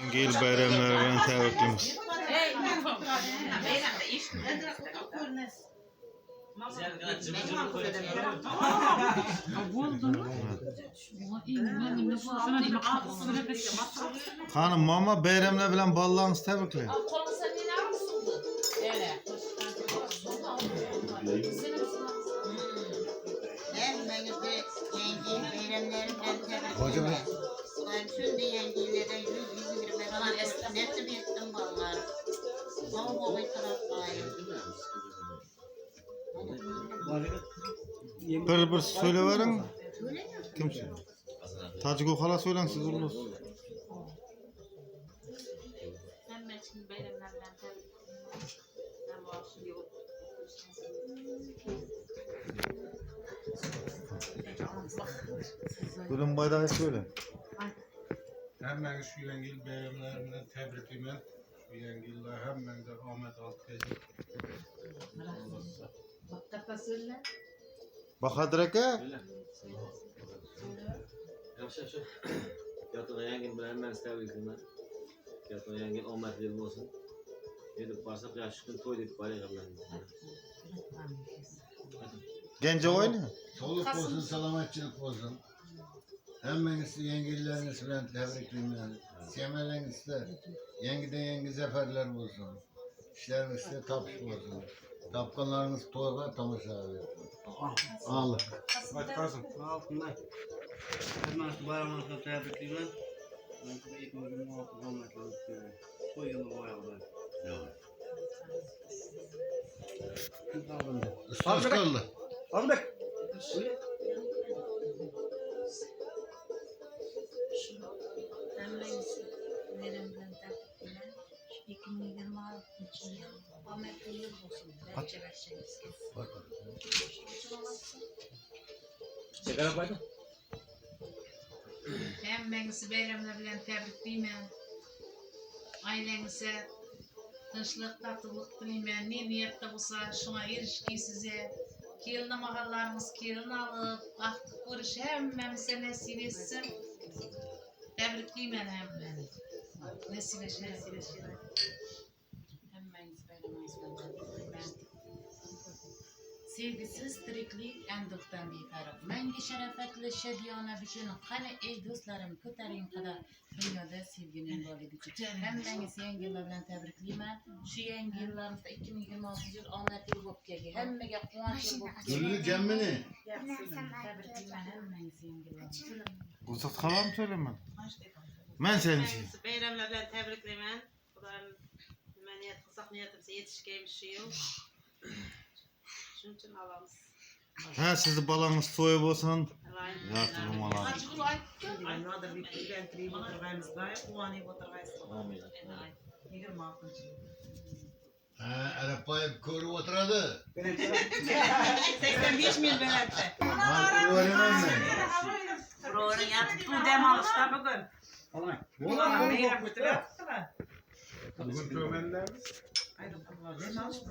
Gel bayramlar bilen tebriklimiz. Hanım mama bayramlar bilen ballarınızı tebrikleyin. Hocam ben şimdi yengelerden 100 bin falan esnafı bittim vallahi. Ama bu bir taraftayım. Bir söyle verin. Kim söyle? Tacik okala söylen siz olmaz. Gülüm baydağı söyle. hemen şu yengil bayramlarımdan tebriklemen. Şu yengiller hemen de Ahmet Altıkacı. Bak direke. Yavaş. Yatına yengin bilen ben tebriklemen. Yatına yengin Ahmet yıl olsun. Edip varsak yaşıkın toy edip bari kablan. Gence oyna. Soluk olsun, salametçilik olsun. Hemmenizi yengilleriniz bilen tebriklemen. Semeleriniz de yengiden yengi zaferler olsun. İşleriniz de tapış olsun. Tapkanlarınız toyga tamışa versin. Al. Hadi kalsın. Altından. Hemen bayramınızı tebrikleyin. Ben size ilk gün muhakkak olmak istiyorum. Bu yılı bu ayda. Kim kaldı? Üstüz kaldı. Abi bak. Sigara koydun. Hemmenizi bayramlar bilen tebrikleymen. Ailenize tinchlik, tatlılık dilemen. Ne niyette olsa şuna erişki size. Kelin mahallarımız kelin alıp, aktık görüş hemmemize nasip etsin. Tebrikleymen hemmeni. Nasip etsin. Hemmenizi bayramınız bilen tebrikleymen. Sevgisiz tiriklik enduktan betaraf. Mengi şerefetli şediyana düşünün. Hani ey dostlarım köterin kadar dünyada sevginin böyle gücü. Hemmenizi yengiller bilen tebrikleymen. Şu yengillerimizde 2026 yıl Ahmet yıl bop kegi. Hemmege kuanç yıl bop kegi. Gülü cemmini. Tebrikleymen hemmenizi yengiller. Uzat kalan mı söyleme? Ben senin için. Bayramlar bilen tebriklemen. Buların niyet kısak niyetimse yetişkeymiş şu yıl. Şunun için alamız. Ha sizi balanız toyup olsun. Allah'ın Yatırım alalım. Another week event three waterwijns bij, one waterwijns. 26. Ha, Arapayıp koru oturadı. 85 mil belirtti. Ha, öğrenemem ben. Broren yatıp bu dem alışta bugün. Ulan meyrak götürüyor. Bugün tömenler. Haydi, dem alışta.